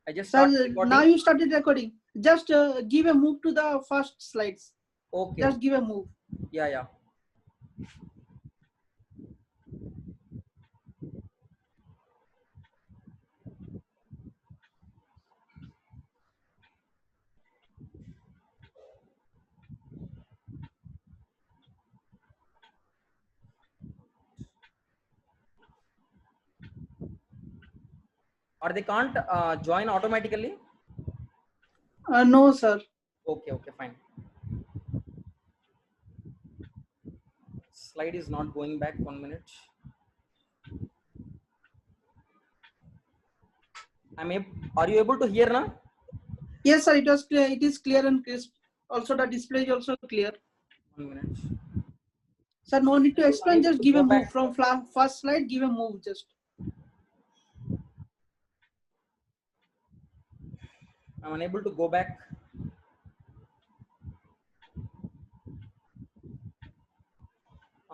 I just Sir, started recording. now you started recording. Just give a move to the first slides. Okay. Just give a move. Yeah, yeah. Or they can't join automatically? No, sir. Okay, okay, fine. Slide is not going back. 1 minute. Are you able to hear now? Yes, sir. It was clear. It is clear and crisp. Also, the display is also clear. 1 minute. Sir, no need to explain. Just give a move back. from first slide. Give a move just. I'm unable to go back.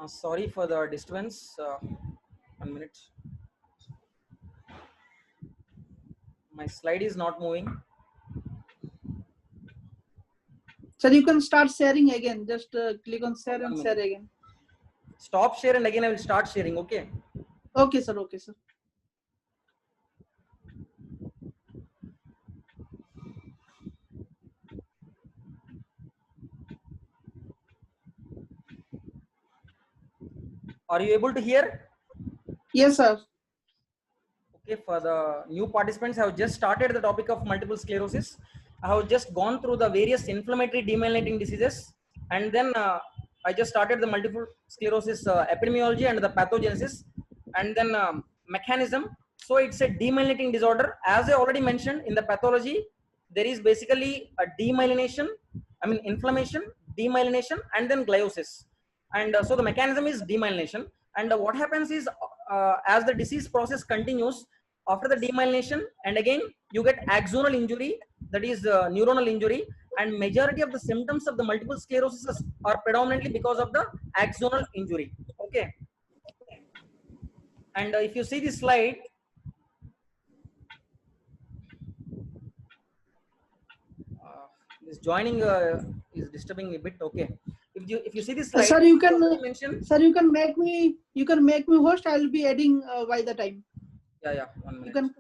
Sorry for the disturbance. 1 minute. My slide is not moving. Sir, you can start sharing again. Just click on share and share again. Stop share and again I will start sharing. Okay. Okay, sir. Okay, sir. Are you able to hear? Yes, sir. Okay, for the new participants, I have just started the topic of multiple sclerosis. I have just gone through the various inflammatory demyelinating diseases, and then I just started the multiple sclerosis epidemiology and the pathogenesis, and then mechanism. So it's a demyelinating disorder. As I already mentioned in the pathology, there is basically a demyelination, I mean inflammation, demyelination, and then gliosis. And so the mechanism is demyelination. And what happens is, as the disease process continues, after the demyelination, and again you get axonal injury, that is neuronal injury, and majority of the symptoms of the multiple sclerosis are predominantly because of the axonal injury. Okay. And if you see this slide, this joining is disturbing a bit. Okay. If you see this slide, sir, you can make me host. I will be adding by the time. Yeah, 1 minute. You can.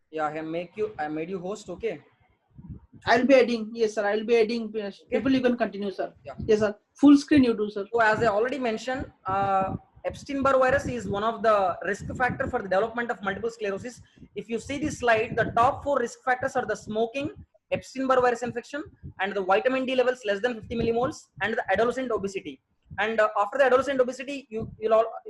Yeah, I made you host. Okay. I'll be adding. Yes, sir. I'll be adding. Okay. People, you can continue, sir. Yeah. Yes, sir. Full screen you do, sir. So as I already mentioned, Epstein-Barr virus is one of the risk factor for the development of multiple sclerosis. If you see this slide, the top 4 risk factors are the smoking, Epstein-Barr virus infection, and the vitamin D levels less than 50 millimoles, and the adolescent obesity. And after the adolescent obesity, you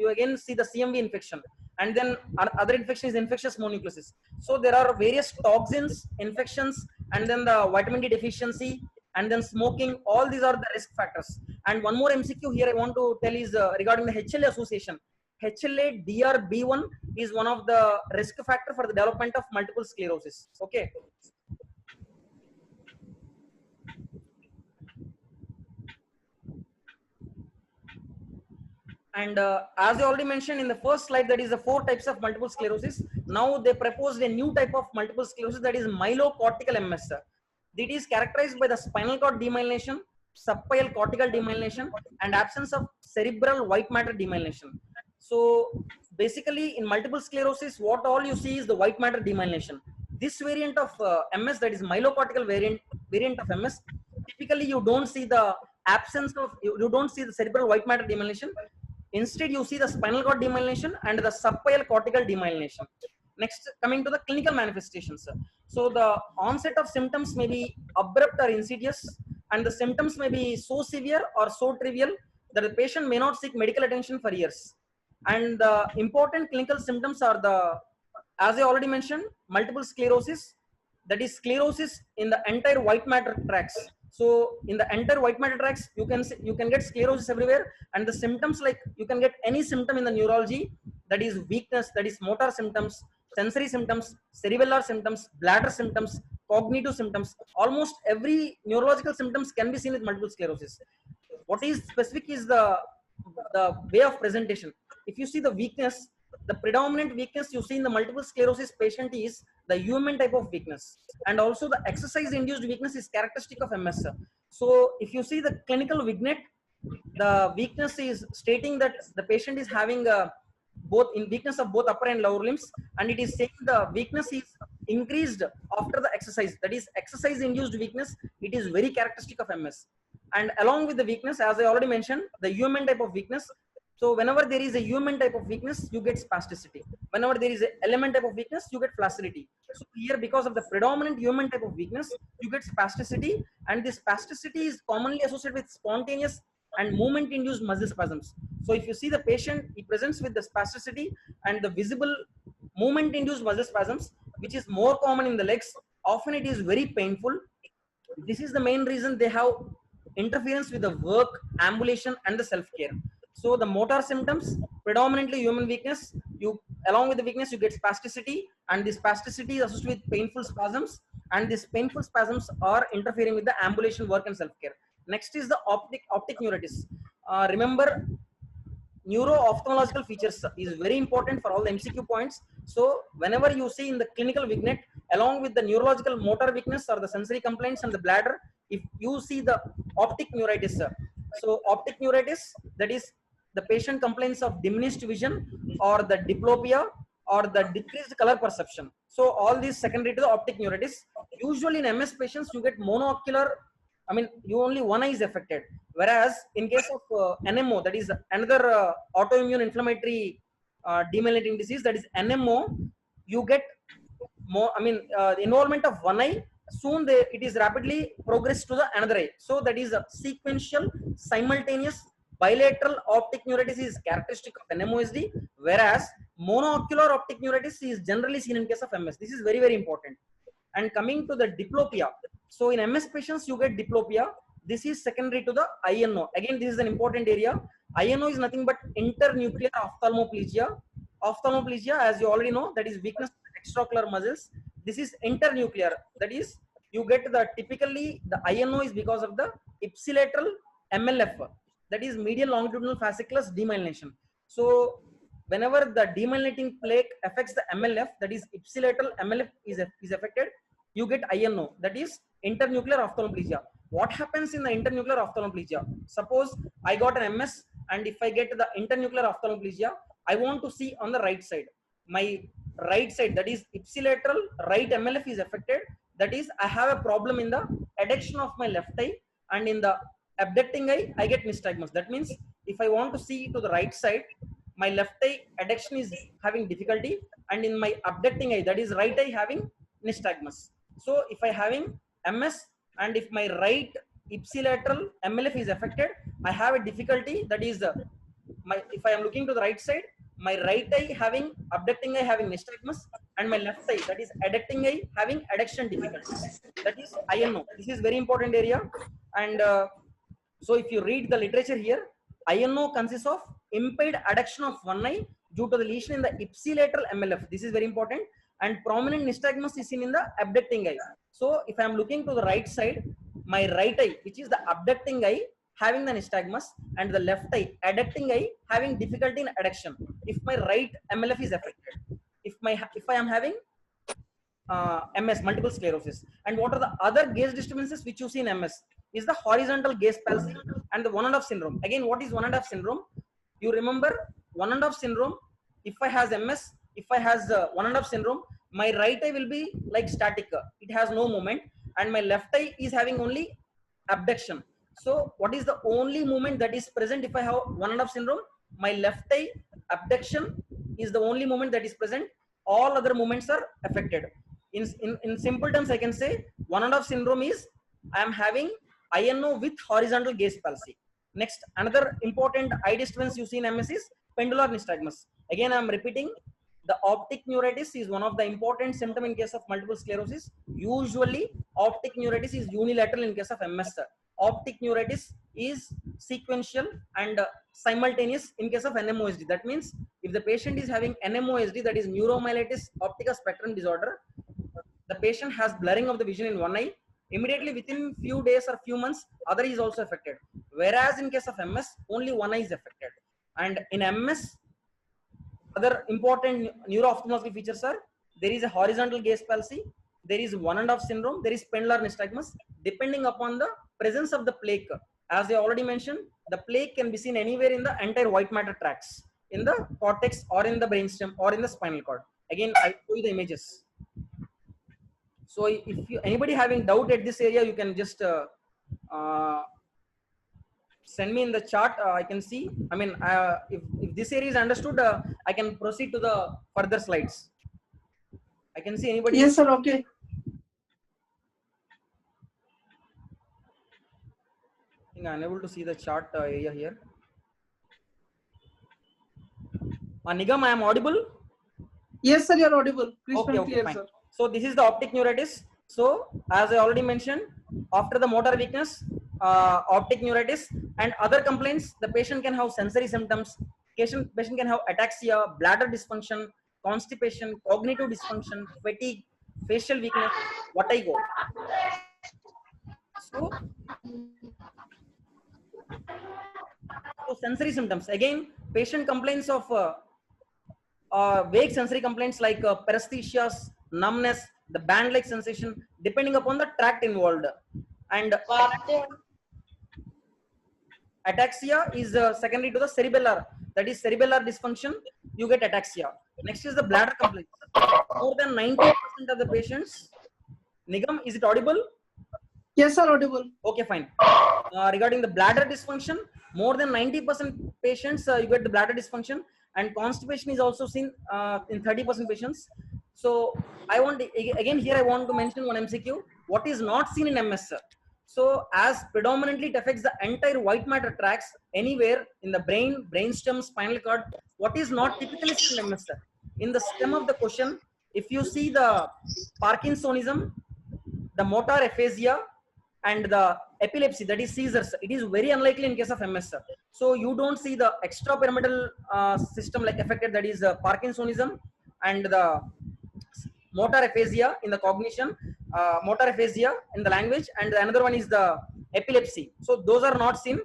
again see the CMV infection, and then other infection is infectious mononucleosis. So there are various toxins, infections, and then the vitamin D deficiency, and then smoking. All these are the risk factors. And one more MCQ here I want to tell is regarding the HLA association. HLA-DR-B1 is one of the risk factor for the development of multiple sclerosis. Okay. And as I already mentioned in the first slide, that is the 4 types of multiple sclerosis. Now they proposed a new type of multiple sclerosis, that is myelocortical MS. It is characterized by the spinal cord demyelination, subpial cortical demyelination, and absence of cerebral white matter demyelination. So basically in multiple sclerosis, what all you see is the white matter demyelination. This variant of MS, that is myelocortical variant of MS, typically you don't see the absence of, you don't see the cerebral white matter demyelination. Instead, you see the spinal cord demyelination and the subpial cortical demyelination. Next, coming to the clinical manifestations. So the onset of symptoms may be abrupt or insidious, and the symptoms may be so severe or so trivial that the patient may not seek medical attention for years. And the important clinical symptoms are the, as I already mentioned, multiple sclerosis, that is sclerosis in the entire white matter tracts. So in the entire white matter tracts, you can get sclerosis everywhere, and the symptoms, like you can get any symptom in the neurology, that is weakness, that is motor symptoms, sensory symptoms, cerebellar symptoms, bladder symptoms, cognitive symptoms. Almost every neurological symptoms can be seen with multiple sclerosis. What is specific is the way of presentation. If you see the weakness, the predominant weakness you see in the multiple sclerosis patient is the human type of weakness, and also the exercise induced weakness is characteristic of MS. So if you see the clinical vignette, the weakness is stating that the patient is having both in weakness of both upper and lower limbs, and it is saying the weakness is increased after the exercise, that is exercise induced weakness. It is very characteristic of MS. And along with the weakness, as I already mentioned, the human type of weakness. So whenever there is a human type of weakness, you get spasticity. Whenever there is an element type of weakness, you get flaccidity. So here, because of the predominant human type of weakness, you get spasticity, and this spasticity is commonly associated with spontaneous and movement induced muscle spasms. So if you see the patient, he presents with the spasticity and the visible movement induced muscle spasms, which is more common in the legs. Often it is very painful. This is the main reason they have interference with the work, ambulation, and the self-care. So the motor symptoms, predominantly human weakness. You, along with the weakness, you get spasticity, and this spasticity is associated with painful spasms, and these painful spasms are interfering with the ambulation, work, and self-care. Next is the optic neuritis. Remember, neuro-ophthalmological features is very important for all the MCQ points. So whenever you see in the clinical vignette, along with the neurological motor weakness or the sensory complaints and the bladder, if you see the optic neuritis, so optic neuritis, that is the patient complains of diminished vision or the diplopia or the decreased color perception. So all these secondary to the optic neuritis. Usually in MS patients, you get monocular, I mean, you only one eye is affected. Whereas in case of NMO, that is another autoimmune inflammatory demyelinating disease, that is NMO, you get more, I mean, involvement of one eye. Soon it is rapidly progressed to the another eye. So that is a sequential, simultaneous, bilateral optic neuritis is characteristic of NMOSD, whereas monocular optic neuritis is generally seen in case of MS. This is very, very important. And coming to the diplopia, so in MS patients you get diplopia. This is secondary to the INO. Again, this is an important area. INO is nothing but internuclear ophthalmoplegia. Ophthalmoplegia, as you already know, that is weakness of the extraocular muscles. This is internuclear. That is, you get the typically the INO is because of the ipsilateral MLF. That is medial longitudinal fasciculus demyelination. So whenever the demyelinating plaque affects the MLF, that is ipsilateral MLF is affected, you get INO, that is internuclear ophthalmoplegia. What happens in the internuclear ophthalmoplegia? Suppose I got an MS, and if I get the internuclear ophthalmoplegia, I want to see on the right side. My right side, that is ipsilateral right MLF is affected. That is, I have a problem in the adduction of my left eye, and in the abducting eye, I get nystagmus. That means if I want to see to the right side, my left eye adduction is having difficulty, and in my abducting eye, that is right eye, having nystagmus. So if I having MS, and if my right ipsilateral MLF is affected, I have a difficulty. That is if I am looking to the right side, my right eye having abducting eye having nystagmus, and my left eye, that is adducting eye, having adduction difficulty. That is INO. This is very important area. And so if you read the literature here, INO consists of impaired adduction of one eye due to the lesion in the ipsilateral MLF. This is very important. And prominent nystagmus is seen in the abducting eye. So if I am looking to the right side, my right eye, which is the abducting eye, having the nystagmus, and the left eye, adducting eye, having difficulty in adduction. If my right MLF is affected, if I am having MS, multiple sclerosis. And what are the other gaze disturbances which you see in MS? Is the horizontal gaze palsy and the one and a half syndrome. Again, what is one and a half syndrome? You remember one and a half syndrome. If I has MS, if I has one and a half syndrome, my right eye will be like static. It has no movement, and my left eye is having only abduction. So what is the only movement that is present if I have one and a half syndrome? My left eye abduction is the only movement that is present. All other movements are affected. In simple terms, I can say one and a half syndrome is I am having INO with horizontal gaze palsy. Next, another important eye disturbance you see in MS is pendular nystagmus. Again, I am repeating, the optic neuritis is one of the important symptom in case of multiple sclerosis. Usually, optic neuritis is unilateral in case of MS. Optic neuritis is sequential and simultaneous in case of NMOSD. That means if the patient is having NMOSD, that is neuromyelitis optica spectrum disorder, the patient has blurring of the vision in one eye. Immediately within few days or few months, other is also affected. Whereas in case of MS, only one eye is affected. And in MS, other important neuro-ophthalmological features are there is a horizontal gaze palsy, there is 1.5 syndrome, there is pendular nystagmus. Depending upon the presence of the plaque, as I already mentioned, the plaque can be seen anywhere in the entire white matter tracts, in the cortex or in the brainstem or in the spinal cord. Again, I'll show you the images. So if anybody having doubt at this area, you can just send me in the chart. I can see. I mean, if this area is understood, I can proceed to the further slides. I can see anybody. Yes, sir. Okay. I think I'm unable to see the chart area here. Nigam, I am audible? Yes, sir. You're audible. Okay, Clear, fine. sir. So this is the optic neuritis. So as I already mentioned, after the motor weakness, optic neuritis and other complaints, the patient can have sensory symptoms. Patient can have ataxia, bladder dysfunction, constipation, cognitive dysfunction, fatigue, facial weakness, vertigo. So sensory symptoms. Again, patient complains of vague sensory complaints like paresthesias, numbness, the band-like sensation, depending upon the tract involved. And ataxia is secondary to the cerebellar, that is cerebellar dysfunction. You get ataxia. Next is the bladder complaints. More than 90% of the patients. Nigam, is it audible? Yes, sir. Audible. Okay, fine. Regarding the bladder dysfunction, more than 90% patients you get the bladder dysfunction, and constipation is also seen in 30% patients. So I want again here I want to mention one MCQ. What is not seen in MS? So as predominantly it affects the entire white matter tracts anywhere in the brain, brainstem, spinal cord. What is not typically seen in MS? In the stem of the question, if you see the Parkinsonism, the motor aphasia, and the epilepsy, that is seizures, it is very unlikely in case of MS. So you don't see the extrapyramidal system like affected, that is Parkinsonism and the motor aphasia in the cognition, motor aphasia in the language, and another one is the epilepsy. So those are not seen.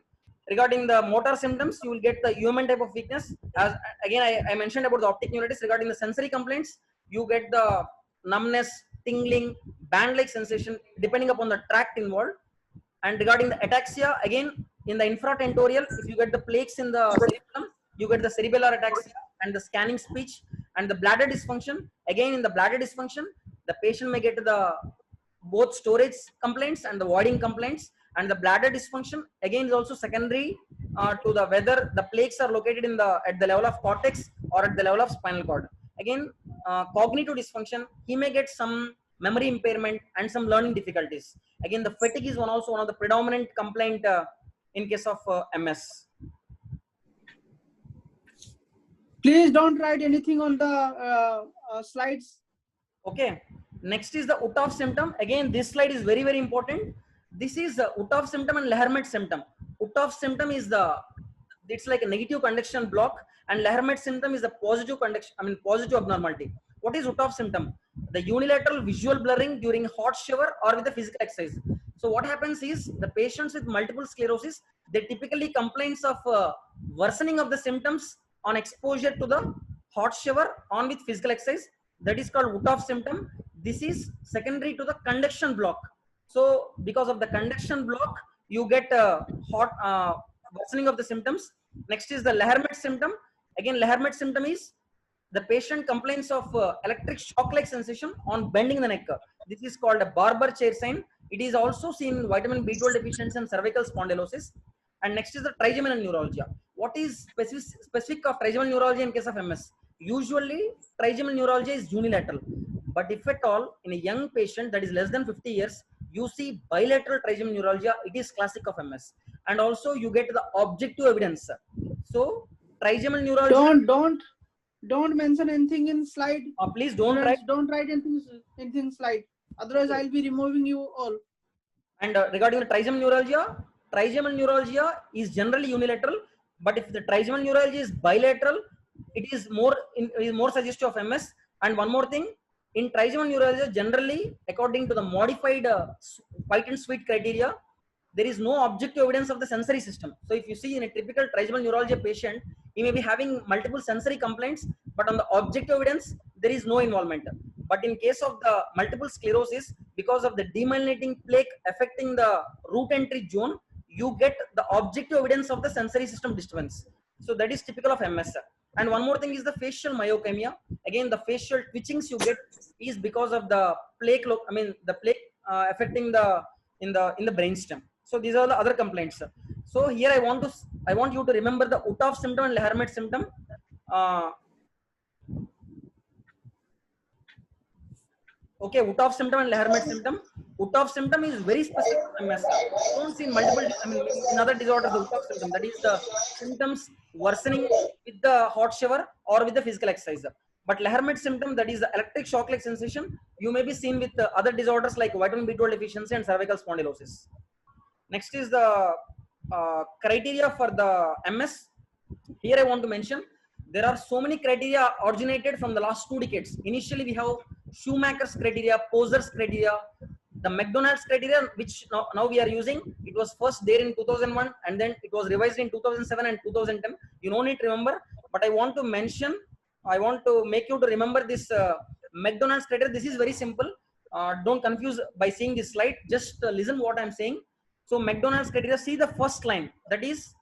Regarding the motor symptoms, you will get the human type of weakness. As again, I mentioned about the optic neuritis. Regarding the sensory complaints, you get the numbness, tingling, band-like sensation, depending upon the tract involved. And regarding the ataxia, again, in the infratentorial, if you get the plaques in the cerebellum, you get the cerebellar ataxia and the scanning speech. And the bladder dysfunction, again, in the bladder dysfunction, the patient may get the both storage complaints and the voiding complaints. And the bladder dysfunction again is also secondary to the whether the plaques are located in the at the level of cortex or at the level of spinal cord. Again, cognitive dysfunction, he may get some memory impairment and some learning difficulties. Again, the fatigue is also one of the predominant complaint in case of MS. Please don't write anything on the slides. Okay. Next is the Uthoff symptom. Again, this slide is very, very important. This is the Uthoff symptom and Lehermet symptom. Uthoff symptom is it's like a negative conduction block, and Lehermet symptom is the positive conduction, positive abnormality. What is Uthoff symptom? The unilateral visual blurring during hot shower or with the physical exercise. So what happens is the patients with multiple sclerosis, they typically complains of worsening of the symptoms on exposure to the hot shower on with physical exercise. That is called Uthoff symptom. This is secondary to the conduction block. So because of the conduction block, you get hot worsening of the symptoms. Next is the Lehermet symptom. Again, Lehermet symptom is the patient complains of electric shock-like sensation on bending the neck. This is called a Barber chair sign. It is also seen in vitamin B12 deficiency and cervical spondylosis. And next is the trigeminal neuralgia. What is specific of trigeminal neuralgia in case of MS? Usually, trigeminal neuralgia is unilateral. But if at all, in a young patient that is less than 50 years, you see bilateral trigeminal neuralgia, it is classic of MS. And also you get the objective evidence. So trigeminal neuralgia. Don't mention anything in slide. Please don't write. Don't write anything in slide. Otherwise, I'll be removing you all. And regarding the trigeminal neuralgia is generally unilateral. But if the trigeminal neuralgia is bilateral, it is more suggestive of MS. And one more thing, In trigeminal neuralgia, generally, according to the modified white and sweet criteria, there is no objective evidence of the sensory system. So if you see in a typical trigeminal neuralgia patient, he may be having multiple sensory complaints, but on the objective evidence, there is no involvement. But in case of the multiple sclerosis, because of the demyelinating plaque affecting the root entry zone, you get the objective evidence of the sensory system disturbance. So that is typical of MS. And one more thing is the facial myokemia. Again, the facial twitchings you get is because of the plaque. The plaque affecting the in the brainstem. So these are the other complaints. So here I want you to remember the Uthoff symptom and Lehermet symptom. Okay, Uthoff symptom and Lehermet symptom. Uthoff symptom is very specific to MS. You don't see multiple, in other disorders, the Uthoff symptom, that is the symptoms worsening with the hot shower or with the physical exercise. But Lehermet symptom, that is the electric shock-like sensation, you may be seen with other disorders like vitamin B12 deficiency and cervical spondylosis. Next is the criteria for the MS. Here I want to mention, there are so many criteria originated from the last 2 decades. Initially, we have Schumacher's criteria, Poser's criteria, the McDonald's criteria, which now we are using. It was first there in 2001 and then it was revised in 2007 and 2010. You don't need to remember, but I want to mention, I want to make you to remember this McDonald's criteria. This is very simple. Don't confuse by seeing this slide. Just listen what I'm saying. So McDonald's criteria, see the first line, that is,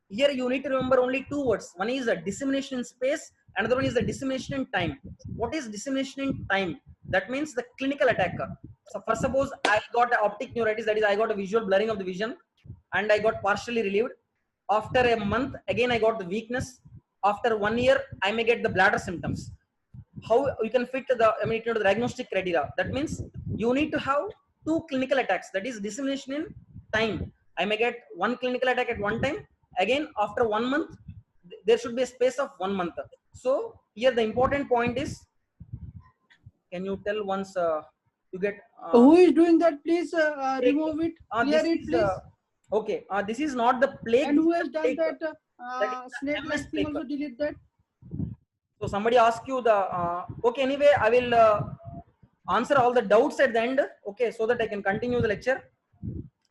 here you need to remember only 2 words. One is a dissemination in space, another one is the dissemination in time. What is dissemination in time? That means the clinical attack. So first suppose I got optic neuritis, that is I got a visual blurring of the vision and I got partially relieved. After a month, again I got the weakness. After 1 year, I may get the bladder symptoms. How you can fit the diagnostic criteria? That means you need to have 2 clinical attacks, that is dissemination in time. I may get 1 clinical attack at one time. Again, after 1 month, there should be a space of 1 month. So here the important point is, can you tell once you get who is doing that? Please remove it. Clear it, please. Okay, this is not the plague. And who has done plague. that? Snake-like thing also delete that. So somebody asked you the okay. Anyway, I will answer all the doubts at the end. Okay, so that I can continue the lecture.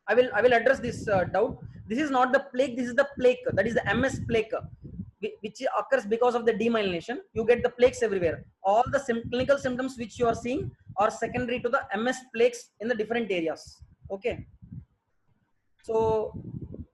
I will address this doubt. This is not the plague. This is the plaque. That is the MS plaque, which occurs because of the demyelination. You get the plaques everywhere. All the clinical symptoms which you are seeing are secondary to the MS plaques in the different areas. Okay. So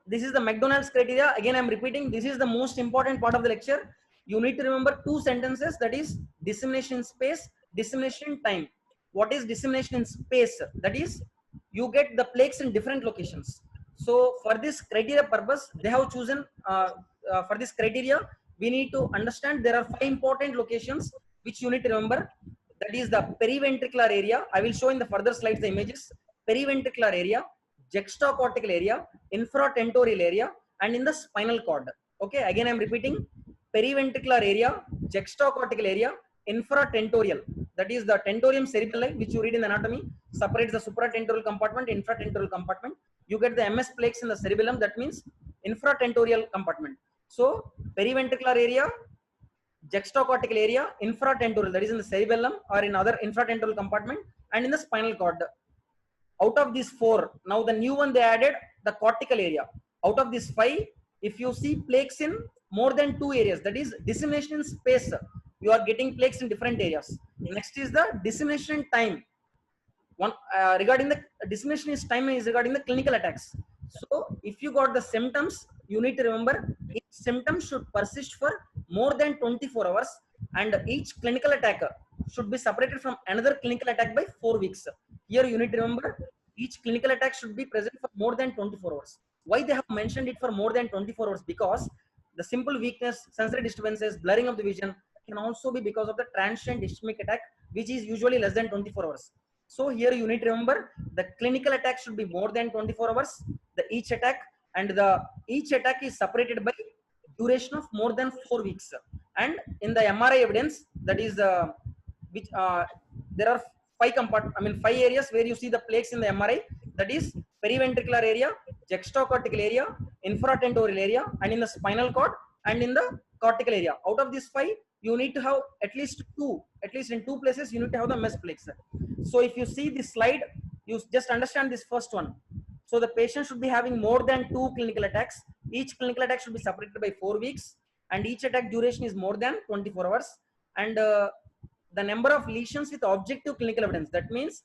this is the McDonald's criteria. Again, I'm repeating. This is the most important part of the lecture. You need to remember 2 sentences. That is dissemination in space, dissemination in time. What is dissemination in space? That is, you get the plaques in different locations. So for this criteria purpose, they have chosen for this criteria, we need to understand there are 5 important locations which you need to remember. That is the periventricular area. I will show in the further slides the images. Periventricular area, juxtacortical area, infratentorial area, and in the spinal cord. Okay, again I'm repeating, periventricular area, juxtacortical area, infratentorial, that is the tentorium cerebelli, which you read in anatomy, separates the supratentorial compartment, infratentorial compartment. You get the MS plaques in the cerebellum, that means infratentorial compartment. So periventricular area, juxtacortical area, infratentorial, that is in the cerebellum or in other infratentorial compartment, and in the spinal cord. Out of these 4, now the new one they added, the cortical area. Out of these 5, if you see plaques in more than 2 areas, that is dissemination in space, you are getting plaques in different areas. Next is the dissemination in time. One regarding the dissemination is time is regarding the clinical attacks. So if you got the symptoms, you need to remember each symptom should persist for more than 24 hours and each clinical attack should be separated from another clinical attack by 4 weeks. Here you need to remember each clinical attack should be present for more than 24 hours. Why they have mentioned it for more than 24 hours? Because the simple weakness, sensory disturbances, blurring of the vision can also be because of the transient ischemic attack, which is usually less than 24 hours. So here you need to remember the clinical attack should be more than 24 hours, the each attack, and each attack is separated by duration of more than 4 weeks. And in the MRI evidence, that is which there are 5 areas where you see the plaques in the MRI, that is periventricular area, juxtacortical area, infratentorial area, and in the spinal cord and in the cortical area. Out of these 5, you need to have at least 2 at least in 2 places you need to have the MS plague, sir. So if you see this slide, you just understand this first one. So the patient should be having more than 2 clinical attacks. Each clinical attack should be separated by 4 weeks, and each attack duration is more than 24 hours. And the number of lesions with objective clinical evidence, that means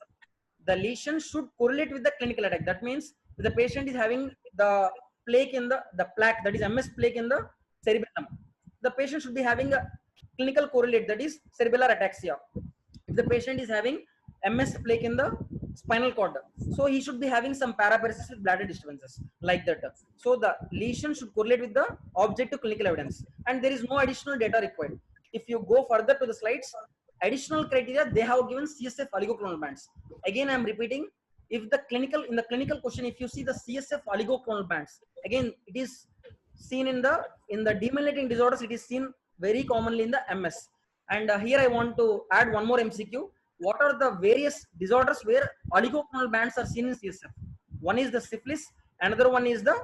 the lesion should correlate with the clinical attack. That means if the patient is having the plaque in the plaque, that is MS plaque in the cerebellum, the patient should be having a clinical correlate, that is cerebellar ataxia. If the patient is having MS plaque in the spinal cord, so he should be having some paraparesis with bladder disturbances, like that. So the lesion should correlate with the objective clinical evidence, and there is no additional data required. If you go further to the slides, additional criteria, they have given CSF oligoclonal bands. Again, I am repeating, if the clinical, in the clinical question, if you see the CSF oligoclonal bands, again it is seen in the demyelinating disorders, it is seen very commonly in the MS. And here I want to add one more MCQ. What are the various disorders where oligoclonal bands are seen in CSF? One is the syphilis, another one is the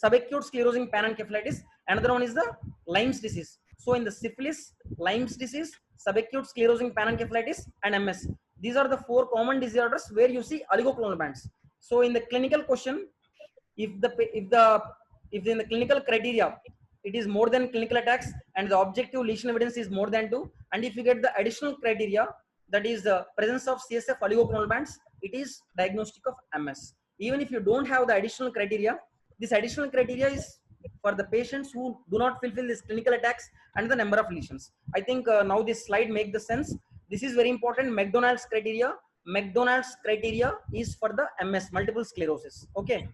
subacute sclerosing panencephalitis, another one is the Lyme's disease. So in the syphilis, Lyme's disease, subacute sclerosing panencephalitis, and MS, these are the 4 common disorders where you see oligoclonal bands. So in the clinical question, if in the clinical criteria it is more than clinical attacks and the objective lesion evidence is more than 2, and if you get the additional criteria, that is the presence of CSF oligoclonal bands, it is diagnostic of MS. Even if you don't have the additional criteria, this additional criteria is for the patients who do not fulfill this clinical attacks and the number of lesions. I think now this slide make the sense. This is very important. McDonald's criteria is for the MS, multiple sclerosis. Okay.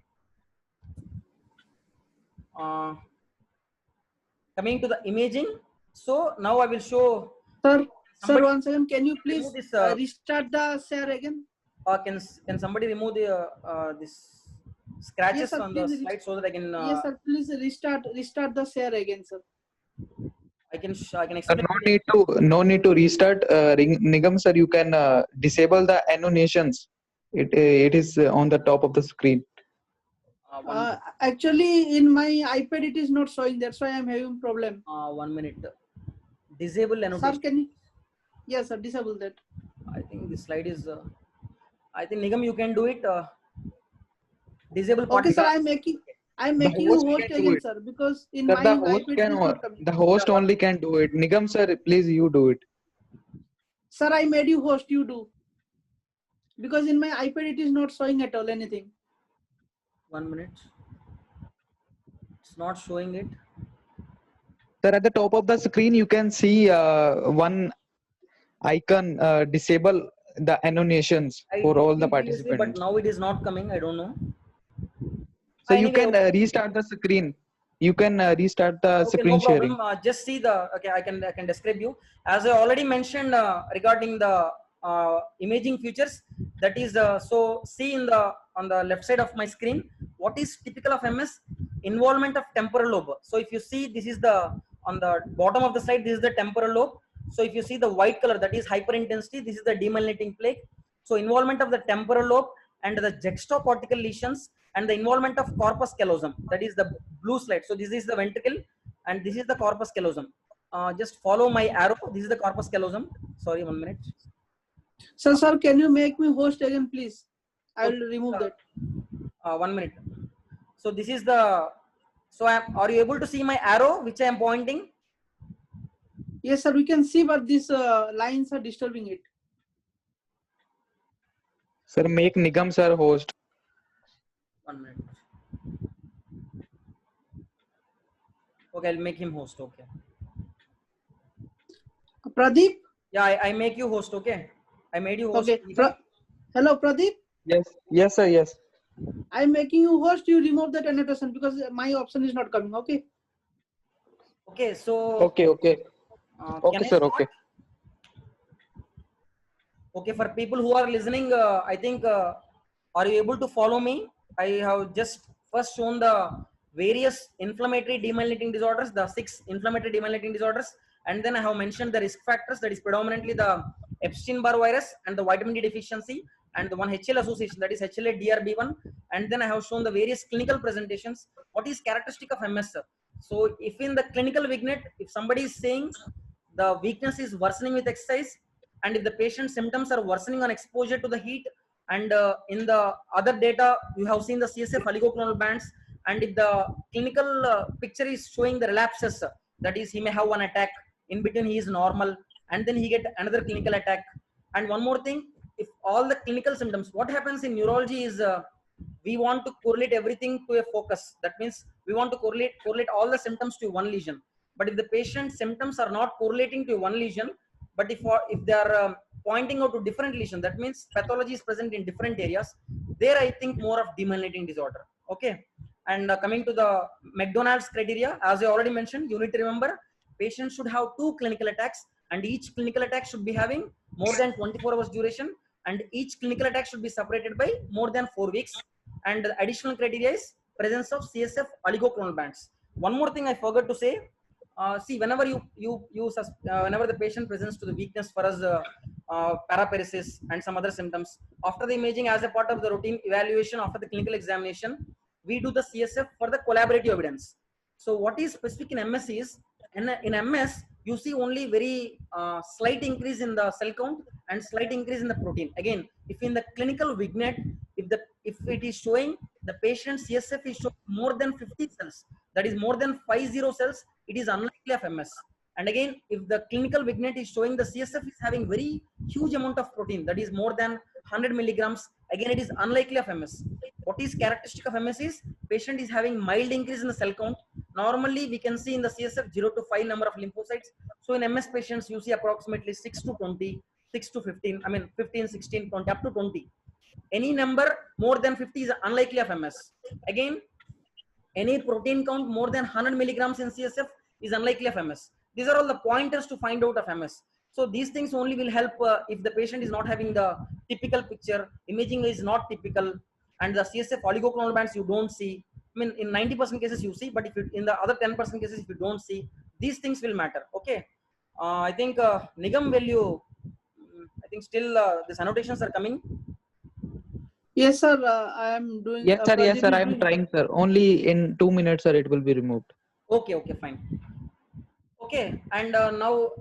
Coming to the imaging, so now I will show. Sir, one second. Can you please this, restart the share again? Can somebody remove the this scratches, yes, sir, on the slide so that I can? Yes, sir. Please restart the share again, sir. I can explain. No need to restart. Nigam sir, you can disable the annotations. It is on the top of the screen. Actually, in my iPad it is not showing. That's why I'm having problem. 1 minute. Disable annotation. Sir, can you? Yes, sir. Disable that. I think this slide is. I think Nigam, you can do it. Disable. Okay, sir. I'm making you host again, sir, because in sir, my iPad it is not coming. The host only can do it. Nigam sir, please you do it. Sir, I made you host. You do. Because in my iPad it is not showing at all anything. 1 minute. It's not showing it. Sir, at the top of the screen you can see one icon, disable the annotations for all the participants. But now it is not coming. I don't know. So you can restart the screen. You can restart the screen sharing. Just see the. Okay, I can describe you. As I already mentioned regarding the imaging features. That is so see on the left side of my screen. What is typical of MS? Involvement of temporal lobe. So if you see, this is on the bottom of the slide, this is the temporal lobe. So if you see the white color, that is hyperintensity, this is the demyelinating plaque. So involvement of the temporal lobe and the juxtacortical lesions and the involvement of corpus callosum, that is the blue slide. So this is the ventricle and this is the corpus callosum. Just follow my arrow. This is the corpus callosum. Sorry, 1 minute. Sir, can you make me host again, please? I will remove that. 1 minute. So this is the. So are you able to see my arrow which I am pointing? Yes, sir. We can see, but these lines are disturbing it. Sir, make Nigam sir host. 1 minute. Okay, I'll make him host. Okay. Pradeep? Yeah, I make you host. Okay. I made you host. Okay. Hello, Pradeep? Yes. Yes, sir. Yes. I'm making you host. You remove that annotation because my option is not coming. Okay. Okay. So. Okay. Okay. Okay, sir. Okay. Okay. For people who are listening, I think, are you able to follow me? I have just first shown the various inflammatory demyelinating disorders, the 6 inflammatory demyelinating disorders, and then I have mentioned the risk factors, that is predominantly the Epstein-Barr virus and the vitamin D deficiency and the one HL association, that is HLA-DRB1, and then I have shown the various clinical presentations. What is characteristic of MS? So if in the clinical vignette, if somebody is saying the weakness is worsening with exercise, and if the patient symptoms are worsening on exposure to the heat, and in the other data you have seen the CSF oligoclonal bands, and if the clinical picture is showing the relapses, that is he may have one attack, in between he is normal, and then he get another clinical attack. And one more thing, if all the clinical symptoms, what happens in neurology is we want to correlate everything to a focus. That means we want to correlate all the symptoms to one lesion. But if the patient's symptoms are not correlating to one lesion, but if they are pointing out to different lesion, that means pathology is present in different areas. There I think more of demyelinating disorder. Okay. And coming to the McDonald's criteria, as I already mentioned, you need to remember patients should have 2 clinical attacks, and each clinical attack should be having more than 24 hours duration, and each clinical attack should be separated by more than 4 weeks. And the additional criteria is presence of CSF oligoclonal bands. One more thing I forgot to say, see, whenever whenever the patient presents to the weakness for us, paraparesis and some other symptoms, after the imaging, as a part of the routine evaluation after the clinical examination, we do the CSF for the collaborative evidence. So what is specific in MS is, in MS you see only very slight increase in the cell count and slight increase in the protein. Again, if in the clinical vignette, if it is showing the patient CSF is showing more than 50 cells, that is more than 50 cells, it is unlikely of MS. And again, if the clinical vignette is showing the CSF is having very huge amount of protein, that is more than 100 milligrams, again it is unlikely of MS. What is characteristic of MS is patient is having mild increase in the cell count. Normally we can see in the CSF 0 to 5 number of lymphocytes. So in MS patients you see approximately 6 to 20, 6 to 15, I mean 15, 16, 20, up to 20. Any number more than 50 is unlikely of MS. Again, any protein count more than 100 milligrams in CSF is unlikely of MS. These are all the pointers to find out of MS. So these things only will help if the patient is not having the typical picture, imaging is not typical, and the CSF oligoclonal bands you don't see. I mean, in 90% cases you see, but if you, in the other 10% cases if you don't see, these things will matter. Okay. I think Nigam, will you? I think still these annotations are coming. Yes, sir. I am doing. Yes, sir. Yes, Pradeep sir. is I am doing- trying, sir. Only in 2 minutes, sir, it will be removed. Okay. Okay. Fine. Okay. And now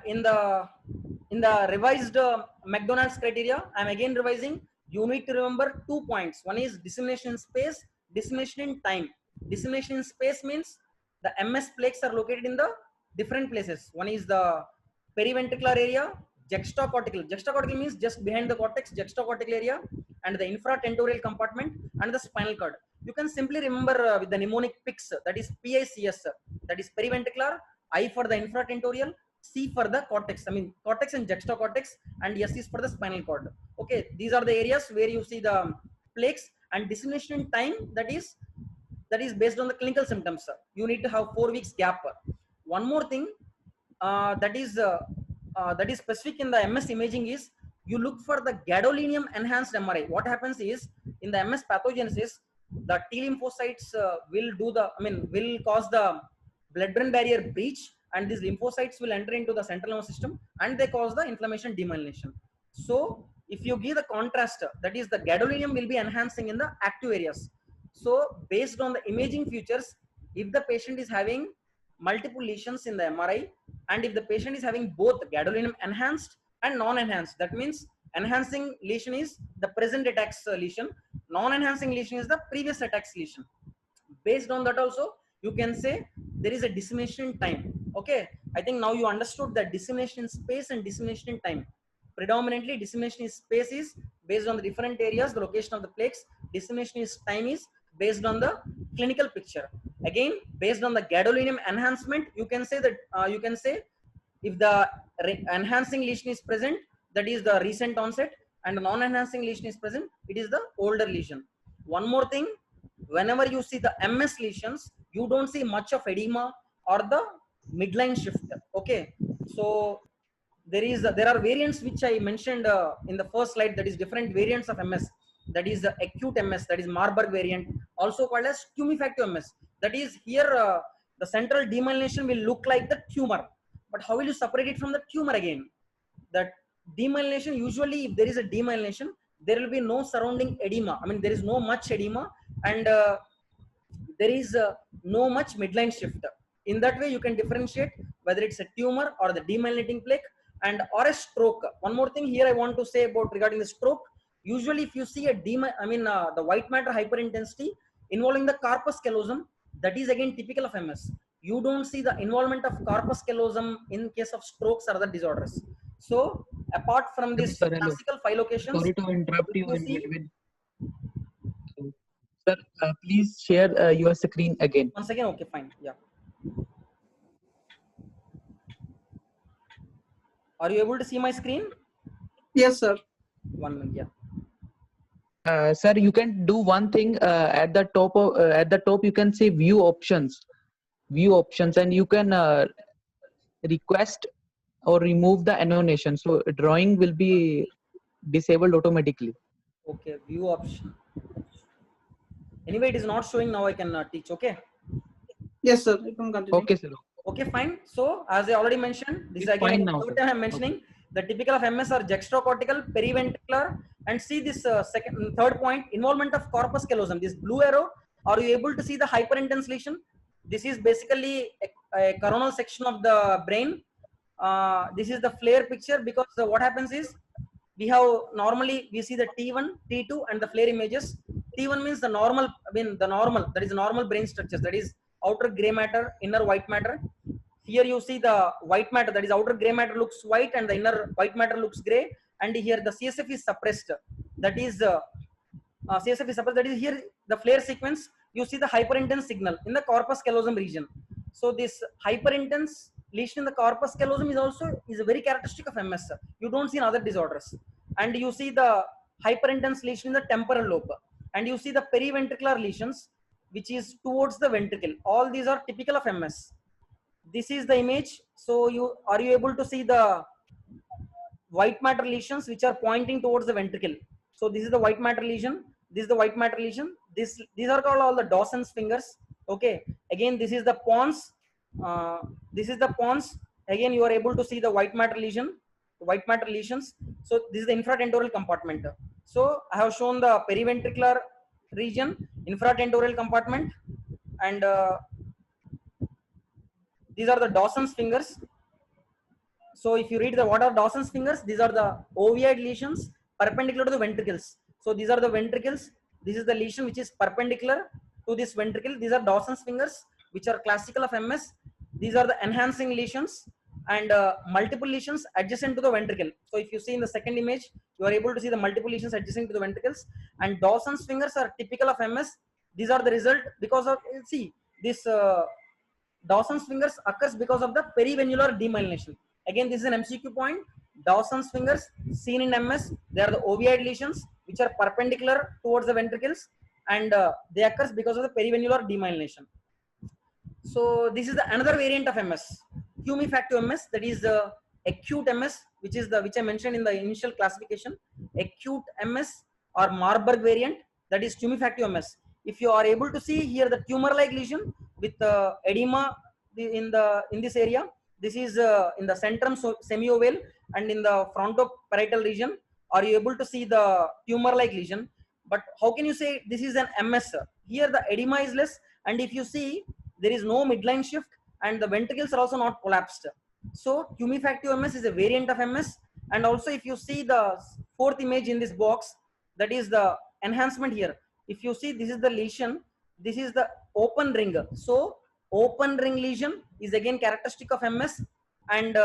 in the revised McDonald's criteria, I am again revising. You need to remember 2 points. One is dissemination in space, dissemination in time. Dissemination in space means the MS plaques are located in the different places. One is the periventricular area, juxtacortical. Juxtacortical means just behind the cortex, juxtacortical area, and the infratentorial compartment, and the spinal cord. You can simply remember with the mnemonic PICS, that is PICS, that is periventricular, I for the infratentorial, C for the cortex, I mean cortex and juxtacortex, and S is for the spinal cord. Okay, these are the areas where you see the plaques. And dissemination in time, that is based on the clinical symptoms. You need to have 4 weeks gap. One more thing that is specific in the MS imaging is you look for the gadolinium enhanced MRI. What happens is in the MS pathogenesis, the T lymphocytes will cause the blood-brain barrier breach, and these lymphocytes will enter into the central nervous system and they cause the inflammation demyelination. So if you give the contrast, that is the gadolinium will be enhancing in the active areas. So based on the imaging features, if the patient is having multiple lesions in the MRI, and if the patient is having both gadolinium enhanced and non-enhanced, that means enhancing lesion is the present attacks lesion, non-enhancing lesion is the previous attacks lesion. Based on that also you can say there is a dissemination in time. Okay, I think now you understood that dissemination in space and dissemination in time. Predominantly dissemination in space is based on the different areas, the location of the plaques. Dissemination in time is based on the clinical picture. Again, based on the gadolinium enhancement, you can say that if the enhancing lesion is present, that is the recent onset, and the non-enhancing lesion is present, it is the older lesion. One more thing, whenever you see the MS lesions, you don't see much of edema or the midline shift. Okay, so there are variants which I mentioned in the first slide, that is different variants of MS. That is the acute MS, that is Marburg variant, also called as tumefactive MS. That is here the central demyelination will look like the tumor, but how will you separate it from the tumor again? That demyelination, usually if there is a demyelination, there will be no surrounding edema. I mean, there is no much edema, and there is no much midline shift. In that way, you can differentiate whether it's a tumor or the demyelinating plaque. and or a stroke. One more thing here I want to say about regarding the stroke. Usually if you see a the white matter hyperintensity involving the corpus callosum, that is again typical of MS. You don't see the involvement of corpus callosum in case of strokes or other disorders. So apart from Hello, this sir. Hello. classical 5 locations, Sorry to interrupt if you you in see, between. Sir, please share your screen again. once again, okay, fine, yeah. Are you able to see my screen? Yes, sir. One minute, yeah. Sir, you can do one thing at the top of at the top. You can say view options, and you can request or remove the annotation. So drawing will be disabled automatically. Okay, view option. Anyway, it is not showing now. I can teach. Okay. Yes, sir. You can continue. Okay, sir. Okay, fine. So as I already mentioned, this is It's again fine the now, third sir. time I'm mentioning. The typical of MS are juxtacortical, periventricular, and see this third point, involvement of corpus callosum. This blue arrow, are you able to see the hyperintense lesion? This is basically a coronal section of the brain. This is the flare picture, because what happens is we have normally we see the T1, T2, and the flare images. T1 means the normal, that is normal brain structures, that is outer gray matter, inner white matter. Here you see the white matter, that is outer gray matter looks white and the inner white matter looks gray, and here the CSF is suppressed, that is CSF is suppressed, that is here the flare sequence. You see the hyperintense signal in the corpus callosum region. So this hyperintense lesion in the corpus callosum is a very characteristic of MS. You don't see in other disorders. And you see the hyperintense lesion in the temporal lobe, and you see the periventricular lesions which is towards the ventricle. All these are typical of MS. This is the image. So you able to see the white matter lesions which are pointing towards the ventricle? So this is the white matter lesion. This is the white matter lesion. These are called all the Dawson's fingers. Okay. Again, this is the pons. This is the pons. Again, you are able to see the white matter lesion, white matter lesions. So this is the infratemporal compartment. So I have shown the periventricular region, infratemporal compartment, and these are the Dawson's fingers. So if you read the what are Dawson's fingers, these are the ovoid lesions perpendicular to the ventricles. So these are the ventricles. This is the lesion which is perpendicular to this ventricle. These are Dawson's fingers, which are classical of MS. These are the enhancing lesions and multiple lesions adjacent to the ventricle. So if you see in the second image, you are able to see the multiple lesions adjacent to the ventricles. And Dawson's fingers are typical of MS. These are the result because of, see, this Dawson's fingers occurs because of the perivenular demyelination. Again, this is an MCQ point. Dawson's fingers seen in MS, they are the ovoid lesions which are perpendicular towards the ventricles, and they occurs because of the perivenular demyelination. So this is the another variant of MS, humefactive MS, that is the acute MS, which I mentioned in the initial classification. Acute MS or Marburg variant, that is humefactive MS. If you are able to see here the tumor-like lesion with edema in this area, this is in the centrum semioval and in the frontoparietal region. Are you able to see the tumor-like lesion? But how can you say this is an MS? Here the edema is less, and if you see, there is no midline shift and the ventricles are also not collapsed. So humefactive MS is a variant of MS. And also if you see the fourth image in this box, that is the enhancement here. If you see, this is the lesion, this is the open ring. So open ring lesion is again characteristic of MS, and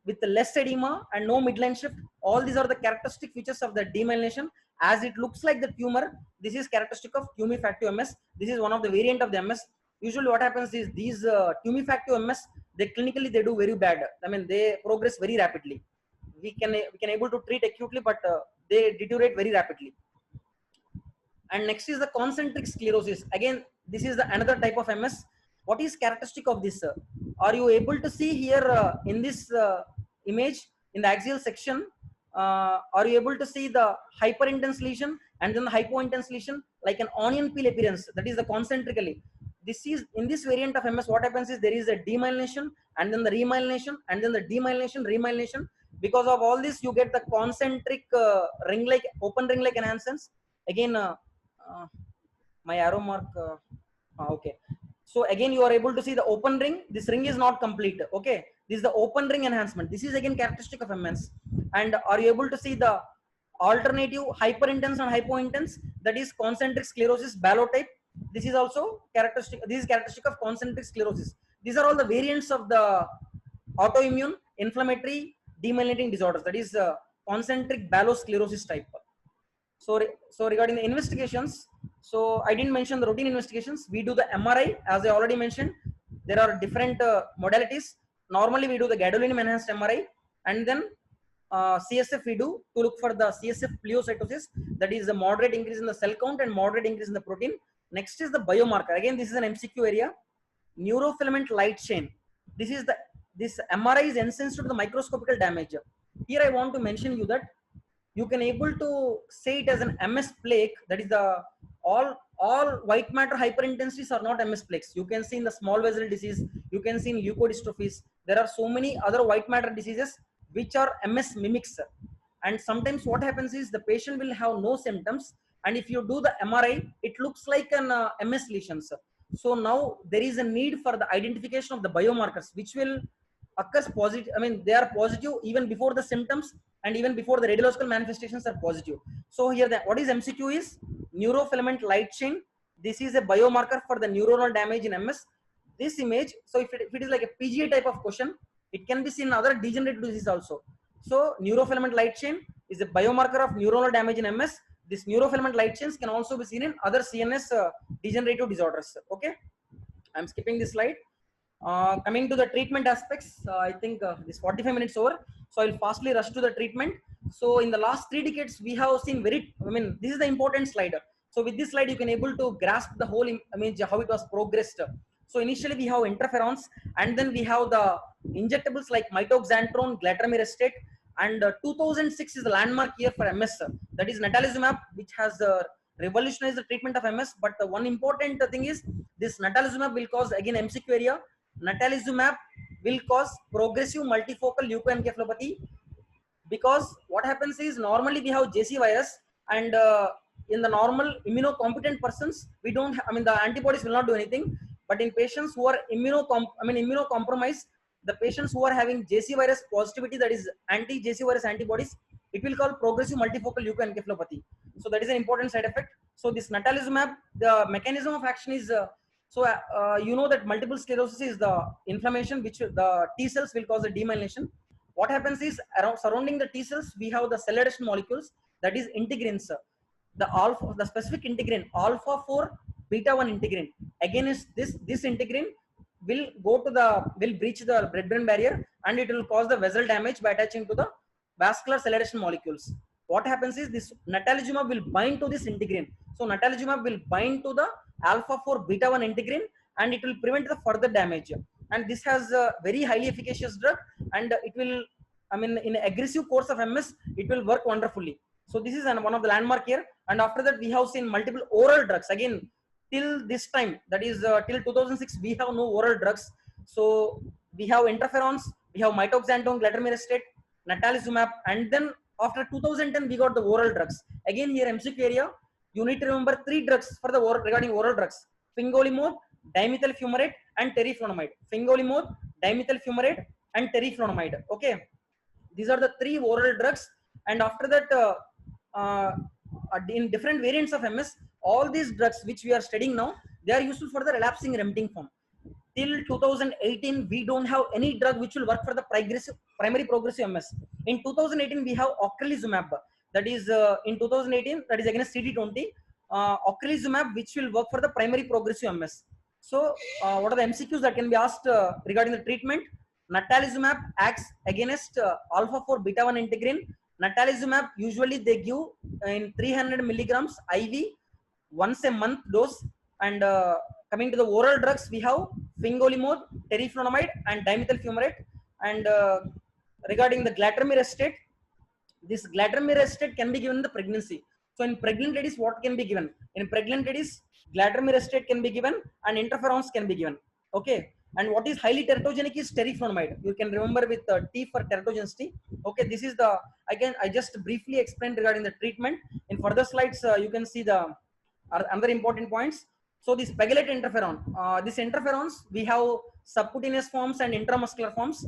with less edema and no midline shift. All these are the characteristic features of the demyelination. As it looks like the tumor, this is characteristic of humefactive MS. This is one of the variant of the MS. Usually what happens is these humefactive MS, they clinically they do very bad. I mean, they progress very rapidly. We can able to treat acutely, but they deteriorate very rapidly. And next is the concentric sclerosis. Again, this is the another type of MS. What is characteristic of this? Are you able to see here in this image in the axial section? Are you able to see the hyperintense lesion and then the hypointense lesion, like an onion peel appearance? That is the concentrically. This is in this variant of MS. What happens is there is a demyelination and then the remyelination and then the demyelination, remyelination. Because of all this, you get the concentric ring-like, open ring-like enhancements. Again, my arrow mark. Okay. So again, you are able to see the open ring. This ring is not complete. Okay. This is the open ring enhancement. This is again characteristic of MS. And are you able to see the alternative hyperintense and hypointense? That is concentric sclerosis, ballotype. This is also characteristic. This is characteristic of concentric sclerosis. These are all the variants of the autoimmune inflammatory demyelinating disorders. That is concentric ballosclerosis type. So regarding the investigations, so I didn't mention the routine investigations. We do the MRI, as I already mentioned. There are different modalities. Normally we do the gadolinium enhanced MRI, and then CSF we do to look for the CSF pleocytosis, that is a moderate increase in the cell count and moderate increase in the protein. Next is the biomarker. Again, this is an MCQ area. Neurofilament light chain. This MRI is insensitive to the microscopical damage. Here I want to mention you that you can able to say it as an MS plaque. That is the all white matter hyperintensities are not MS plaques. You can see in the small vessel disease, you can see in leukodystrophies. There are so many other white matter diseases which are MS mimics. And sometimes what happens is the patient will have no symptoms, and if you do the MRI, it looks like an MS lesions. So now there is a need for the identification of the biomarkers which will occurs positive. I mean, they are positive even before the symptoms and even before the radiological manifestations are positive. So here, what is MCQ is neurofilament light chain. This is a biomarker for the neuronal damage in MS. This image, so if it is like a PGA type of question, it can be seen in other degenerative disease also. So neurofilament light chain is a biomarker of neuronal damage in MS. This neurofilament light chains can also be seen in other CNS degenerative disorders. Okay, I'm skipping this slide. Coming to the treatment aspects, I think this 45 minutes over, so I'll fastly rush to the treatment. So in the last 3 decades, we have seen this is the important slide. So with this slide, you can able to grasp the whole image, how it was progressed. So initially we have interferons, and then we have the injectables like mitoxantrone, glatiramirostate, and 2006 is the landmark year for MS. That is natalizumab, which has revolutionized the treatment of MS. But the one important thing is this natalizumab will cause, again MCQ area, natalizumab will cause progressive multifocal leukoencephalopathy, because what happens is normally we have JC virus, and in the normal immunocompetent persons we don't the antibodies will not do anything. But in patients who are immunocompromised, the patients who are having JC virus positivity, that is anti-JC virus antibodies, it will call progressive multifocal leukoencephalopathy. So that is an important side effect. So this natalizumab, the mechanism of action is you know that multiple sclerosis is the inflammation which the T cells will cause a demyelination. What happens is surrounding the T cells we have the cell adhesion molecules, that is integrins. The specific integrin alpha 4 beta 1 integrin. Again is this integrin will breach the blood brain barrier, and it will cause the vessel damage by attaching to the vascular cell adhesion molecules. What happens is this natalizumab will bind to this integrin. So natalizumab will bind to the alpha 4 beta 1 integrin, and it will prevent the further damage. And this has a very highly efficacious drug, and it will, in an aggressive course of MS, it will work wonderfully. So this is one of the landmark here. And after that, we have seen multiple oral drugs. Again, till this time, that is till 2006, we have no oral drugs. So we have interferons, we have mitoxantrone, glatiramirostate, natalizumab, and then after 2010, we got the oral drugs. Again, here MCQ area, you need to remember 3 drugs for the regarding oral drugs: fingolimod, dimethyl fumarate, and teriflunomide. Fingolimod, dimethyl fumarate, and teriflunomide. Okay, these are the 3 oral drugs. And after that, in different variants of MS, all these drugs which we are studying now, they are useful for the relapsing remitting form. Till 2018, we don't have any drug which will work for the primary progressive MS. In 2018, we have ocrelizumab. That is in 2018, that is against CD20, ocrelizumab, which will work for the primary progressive MS. So what are the MCQs that can be asked regarding the treatment? Natalizumab acts against alpha 4 beta 1 integrin. Natalizumab usually they give in 300 milligrams IV once a month dose. And coming to the oral drugs, we have fingolimod, teriflunomide, and dimethyl fumarate. And regarding the glatiramirostate, this glatiramirostate can be given in the pregnancy. So in pregnant ladies, what can be given? In pregnant ladies, glatiramirostate can be given and interferons can be given. Okay. And what is highly teratogenic is teriflunomide. You can remember with T for teratogenicity. Okay, this is the, again, I just briefly explained regarding the treatment. In further slides, you can see the other important points. So this pegylate interferon, these interferons, we have subcutaneous forms and intramuscular forms.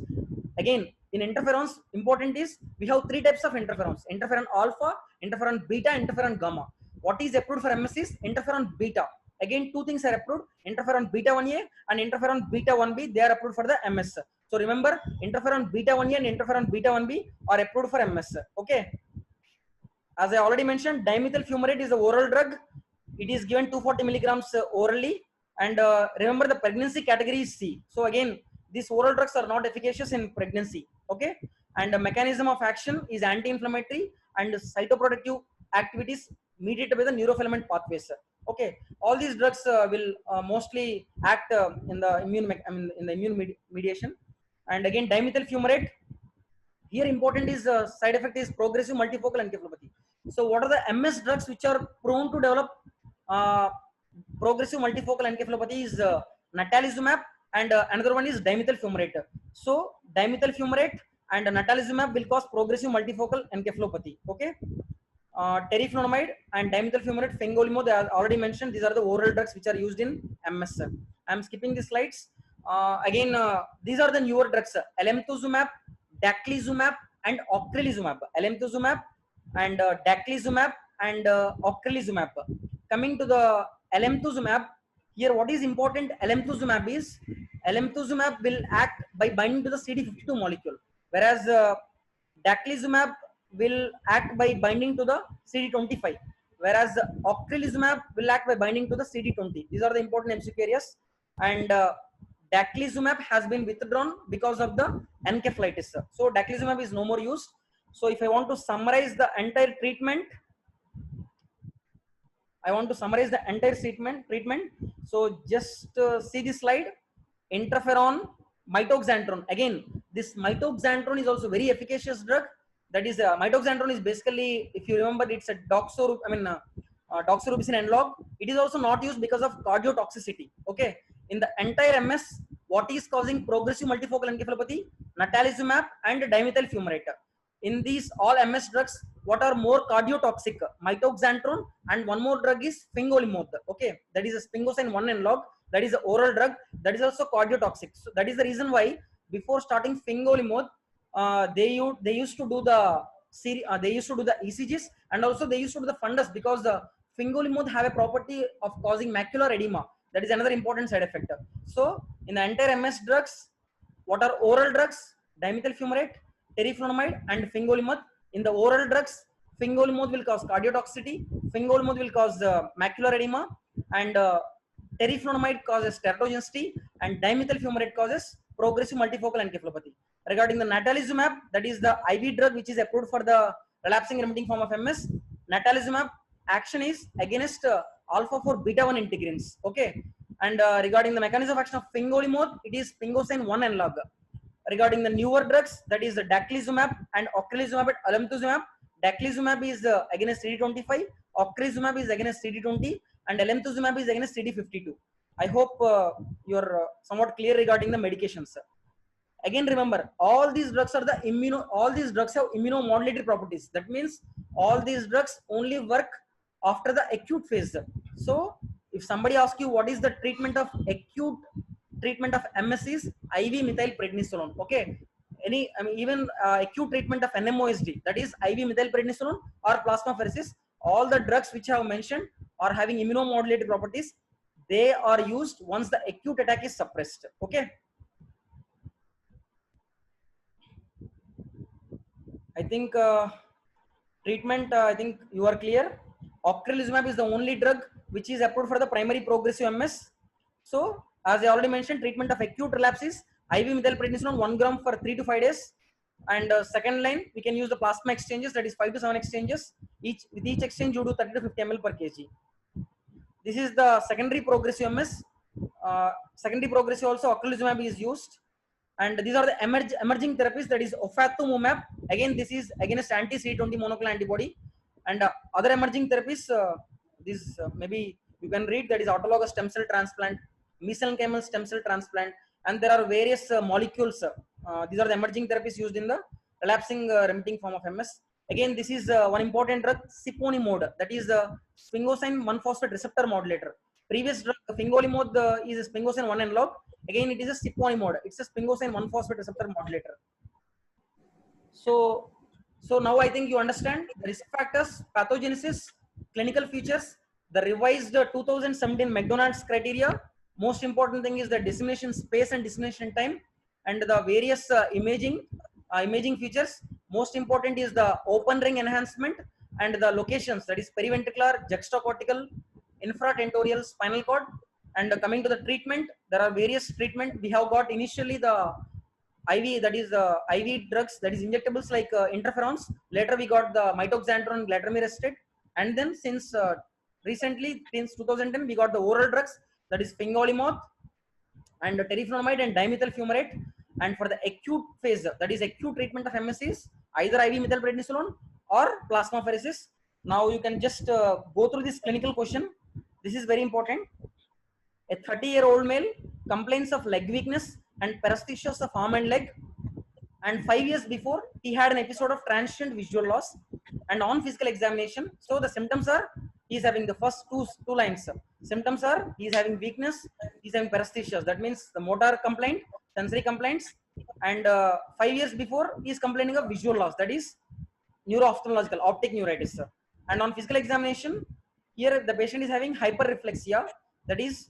Again, in interferons, important is we have three types of interferons: interferon alpha, interferon beta, interferon gamma. What is approved for MS is interferon beta. Again, two things are approved: interferon beta 1A and interferon beta 1B. They are approved for the MS. So remember, interferon beta 1A and interferon beta 1B are approved for MS. Okay. As I already mentioned, dimethyl fumarate is the oral drug. It is given 240 milligrams orally. And remember, the pregnancy category is C. So again, these oral drugs are not efficacious in pregnancy. Okay. And the mechanism of action is anti-inflammatory and cytoprotective activities mediated by the neurofilament pathways. Okay. All these drugs will mostly act in the immune mediation. And again, dimethyl fumarate. Here important is side effect is progressive multifocal encephalopathy. So what are the MS drugs which are prone to develop uh, progressive multifocal encephalopathy is natalizumab, and another one is dimethyl fumarate. So dimethyl fumarate and natalizumab will cause progressive multifocal encephalopathy. Okay. Teriflunomide and dimethyl fumarate, fingolimod, I already mentioned. These are the oral drugs which are used in MS. I am skipping the slides. Again, these are the newer drugs: alemtuzumab, daclizumab, and ocrelizumab. Alemtuzumab and daclizumab and ocrelizumab. Coming to the alemtuzumab, here what is important? Alemtuzumab will act by binding to the CD52 molecule, whereas daclizumab will act by binding to the CD25, whereas ocrelizumab will act by binding to the CD20. These are the important MCQ areas. And daclizumab has been withdrawn because of the encephalitis. So daclizumab is no more used. So if I want to summarize the entire treatment, So just see this slide. Interferon, mitoxantron. Again, this mitoxantron is also very efficacious drug. That is, mitoxantron is basically, if you remember, it's a doxorubicin analog. It is also not used because of cardiotoxicity. Okay. In the entire MS, what is causing progressive multifocal encephalopathy? Natalizumab and dimethyl fumarate. In these all MS drugs, what are more cardiotoxic? Mitoxantron, and one more drug is fingolimod. Okay, that is a sphingosine 1 analog. That is an oral drug. That is also cardiotoxic. So that is the reason why before starting fingolimod, they used to do the ECGs, and also they used to do the fundus, because the fingolimod have a property of causing macular edema. That is another important side effect. So in the entire MS drugs, what are oral drugs? Dimethyl fumarate, teriflunomide, and fingolimod. In the oral drugs, fingolimod will cause cardiotoxicity, fingolimod will cause macular edema, and teriflunomide causes teratogenicity, and dimethyl fumarate causes progressive multifocal encephalopathy. Regarding the natalizumab, that is the IV drug which is approved for the relapsing remitting form of MS. Natalizumab action is against alpha 4 beta 1 integrins. Okay. And regarding the mechanism of action of fingolimod, it is sphingosine 1 analog. Regarding the newer drugs, that is the daclizumab and ocrelizumab and alemtuzumab. Daclizumab is against CD25, ocrelizumab is against CD20, and alemtuzumab is against CD52. I hope you're somewhat clear regarding the medications. Again, remember, all these drugs have immunomodulatory properties. That means all these drugs only work after the acute phase. So if somebody asks you what is the treatment of acute treatment of MS is IV methylprednisolone. Okay. Even acute treatment of NMOSD, that is IV methylprednisolone or plasmapheresis. All the drugs which I have mentioned are having immunomodulatory properties. They are used once the acute attack is suppressed. Okay. I think treatment, I think you are clear. Ocrelizumab is the only drug which is approved for the primary progressive MS. So as I already mentioned, treatment of acute relapse is IV methylprednisolone 1 gram for 3 to 5 days. And second line, we can use the plasma exchanges, that is 5 to 7 exchanges. With each exchange, you do 30 to 50 ml per kg. This is the secondary progressive MS. Secondary progressive also ocrelizumab is used. And these are the emerging therapies, that is ofatumumab. Again, this is against anti-CD20 monoclonal antibody. And other emerging therapies, maybe you can read, that is autologous stem cell transplant, mesenchymal stem cell transplant, and there are various molecules. These are the emerging therapies used in the relapsing remitting form of MS. Again, this is one important drug, siponimod, that is the sphingosine 1-phosphate receptor modulator. Previous drug, fingolimod, is a sphingosine 1 analog. Again, it is a siponimod. It's a sphingosine 1-phosphate receptor modulator. So, so now I think you understand the risk factors, pathogenesis, clinical features, the revised 2017 McDonald's criteria. Most important thing is the dissemination space and dissemination time, and the various imaging features. Most important is the open ring enhancement and the locations, that is periventricular, juxtacortical, infratentorial, spinal cord. And coming to the treatment, there are various treatment. We have got initially the IV, that is IV drugs, that is injectables like interferons. Later we got the mitoxantrone, glatiramirostate, and then since recently, since 2010, we got the oral drugs, that is fingolimod and teriflunomide and dimethyl fumarate. And for the acute phase, that is acute treatment of MS, is either IV methylprednisolone or plasmapheresis. Now you can just go through this clinical question. This is very important. A 30-year-old male complains of leg weakness and paresthesias of arm and leg, and 5 years before he had an episode of transient visual loss. And on physical examination, so the symptoms are, he is having the first two lines. Symptoms are, he is having weakness, he is having paresthesias, that means the motor complaint, sensory complaints. And 5 years before he is complaining of visual loss, that is neuro-ophthalmological optic neuritis. And on physical examination, here the patient is having hyperreflexia, that is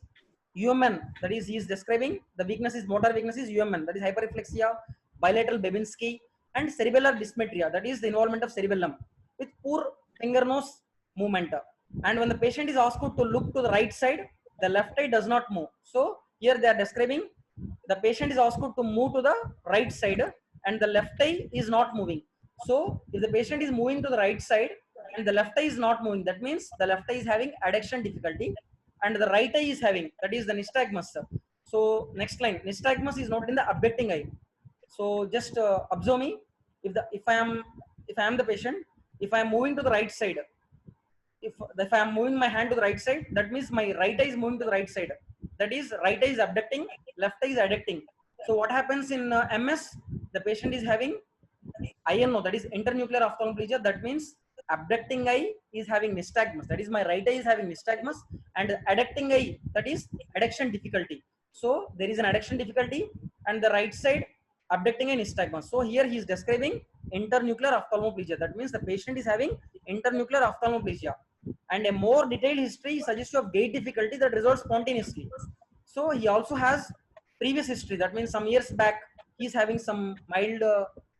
UMN, that is he is describing the weakness is motor weakness is UMN, that is hyperreflexia, bilateral Babinski, and cerebellar dysmetria, that is the involvement of cerebellum with poor finger nose movement. And when the patient is asked to look to the right side, the left eye does not move. So here they are describing the patient is asked to move to the right side and the left eye is not moving. So if the patient is moving to the right side and the left eye is not moving, that means the left eye is having adduction difficulty and the right eye is having, that is the nystagmus. So next line, nystagmus is not in the abducting eye. So just observe me. If I am the patient, if I am moving to the right side, if I am moving my hand to the right side, that means my right eye is moving to the right side. That is right eye is abducting, left eye is adducting. So what happens in MS? The patient is having INO, that is internuclear ophthalmoplegia. That means abducting eye is having nystagmus. That is my right eye is having nystagmus, and adducting eye, that is adduction difficulty. So there is an adduction difficulty, and the right side abducting eye nystagmus. So here he is describing internuclear ophthalmoplegia. That means the patient is having internuclear ophthalmoplegia, and a more detailed history suggests of gait difficulty that resolves spontaneously. So he also has previous history. That means some years back he is having some mild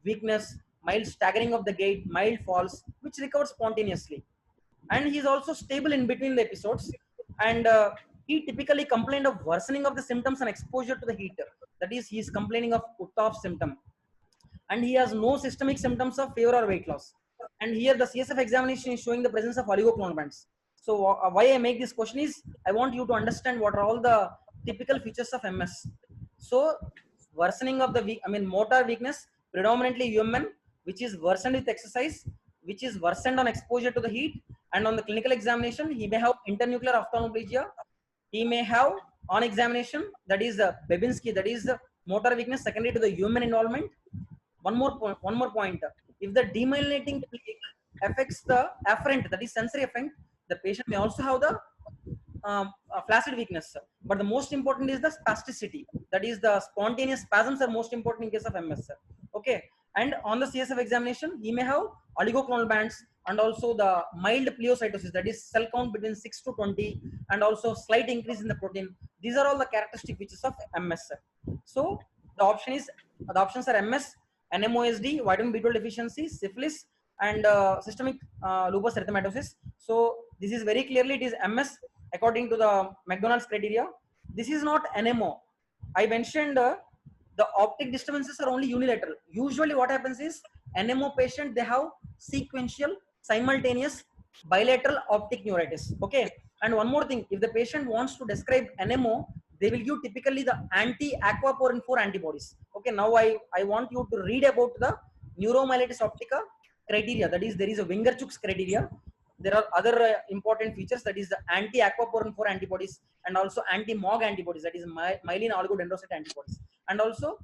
weakness, mild staggering of the gait, mild falls, which recovers spontaneously. And he is also stable in between the episodes. And he typically complained of worsening of the symptoms and exposure to the heat. That is, he is complaining of Uthoff symptom. And he has no systemic symptoms of fever or weight loss. And here the CSF examination is showing the presence of oligoclonal bands. So why I make this question is, I want you to understand what are all the typical features of MS. So worsening of the motor weakness, predominantly UMN, which is worsened with exercise, which is worsened on exposure to the heat. And on the clinical examination, he may have internuclear ophthalmoplegia. He may have on examination, that is Babinski, that is motor weakness secondary to the UMN involvement. One more point. If the demyelinating plaque affects the afferent, that is sensory afferent, the patient may also have the flaccid weakness. But the most important is the spasticity. That is the spontaneous spasms are most important in case of MS. Okay. And on the CSF examination, he may have oligoclonal bands and also the mild pleocytosis, that is cell count between 6 to 20, and also slight increase in the protein. These are all the characteristic features of MS. So the options are MS, NMOSD, vitamin B12 deficiency, syphilis, and systemic lupus erythematosus. So this is very clearly it is MS according to the McDonald's criteria. This is not NMO. I mentioned the optic disturbances are only unilateral. Usually what happens is NMO patient, they have sequential, simultaneous, bilateral optic neuritis. Okay. And one more thing, if the patient wants to describe NMO, they will give typically the anti-aquaporin 4 antibodies. Okay. Now I want you to read about the neuromyelitis optica criteria. That is, there is a Wingerchuk's criteria. There are other important features, that is the anti-aquaporin 4 antibodies and also anti-MOG antibodies, that is myelin oligodendrocyte antibodies. And also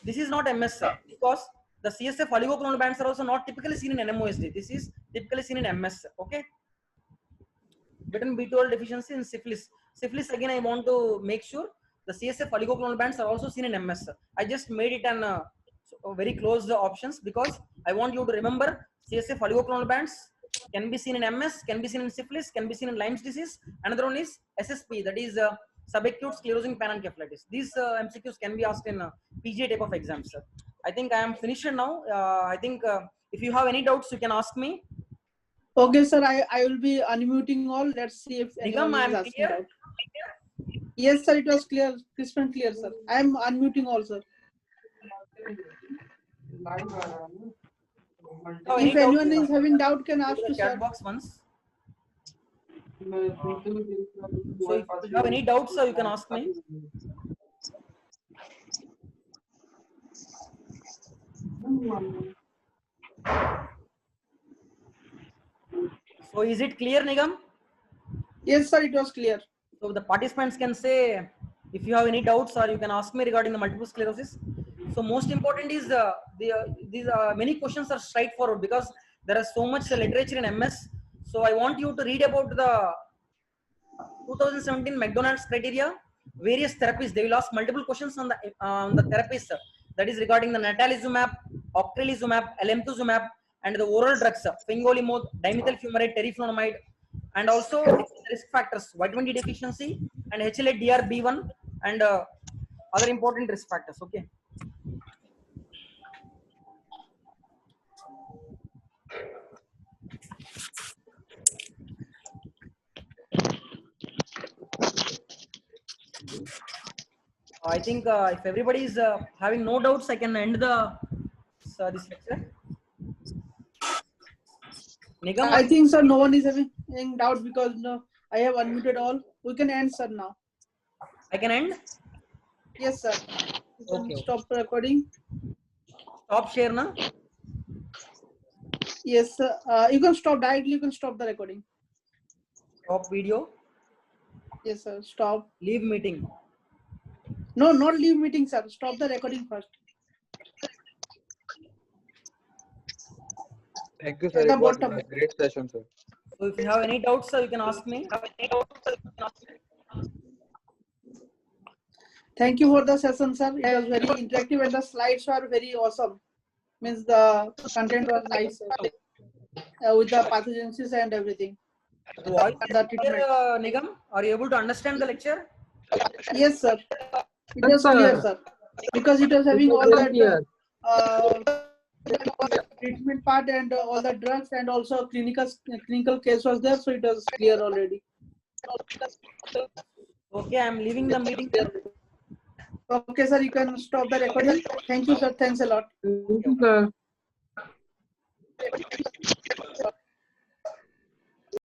this is not MS because the CSF oligoclonal bands are also not typically seen in NMOSD. This is typically seen in MS. Okay. Vitamin B12 deficiency in syphilis. Syphilis, again, I want to make sure the CSF oligoclonal bands are also seen in MS. I just made it an So very close the options, because I want you to remember CSF oligoclonal bands can be seen in MS, can be seen in syphilis, can be seen in Lyme's disease. Another one is SSP, that is subacute sclerosing panencephalitis. These MCQs can be asked in PGA type of exams, sir. I think I am finished now. I think if you have any doubts, you can ask me. Okay, sir. I will be unmuting all. Let's see if anyone Nigam, I is am asking clear. doubt. Yes, sir. It was clear, crisp and clear, sir. I am unmuting all, sir. Oh, If anyone is having doubt, can ask the to chat sir. box once. So if you have any doubts, you can ask me. So is it clear, Nigam? Yes, sir. It was clear. So the participants can say if you have any doubts, or you can ask me regarding the multiple sclerosis. So most important is these many questions are straightforward, because there is so much literature in MS. So I want you to read about the 2017 McDonald's criteria, various therapies. They will ask multiple questions on the therapies, that is regarding the natalizumab, ocrelizumab, alemtuzumab, and the oral drugs, fingolimod, dimethyl fumarate, teriflunomide, and also risk factors, vitamin D deficiency, and HLA-DR-B1, and other important risk factors. Okay. I think if everybody is having no doubts, I can end this lecture. Nigam, I think, sir, no one is having doubt because no, I have unmuted all. We can end, sir, now. I can end. Yes, sir. You can Okay. stop recording. Stop share now. Yes, sir. You can stop directly. You can stop the recording. Stop video. Yes, sir. Stop. Leave meeting. No, not leave meeting, sir. Stop the recording first. Thank you, sir. At the It was bottom. a great session, sir. So if you have any doubts, you can ask me. Thank you for the session, sir. It was very interactive and the slides were very awesome. Means the content was nice, with the pathogenesis and everything. The voice is The clear, treatment. Nigam? Are you able to understand the lecture? Yes, sir. It was clear, sir. Because it was having all that treatment part and all the drugs and also clinical case was there, so it was clear already. Okay, I am leaving the meeting. Okay, sir, you can stop the recording. Thank you, sir. Thanks a lot. Thank you, sir.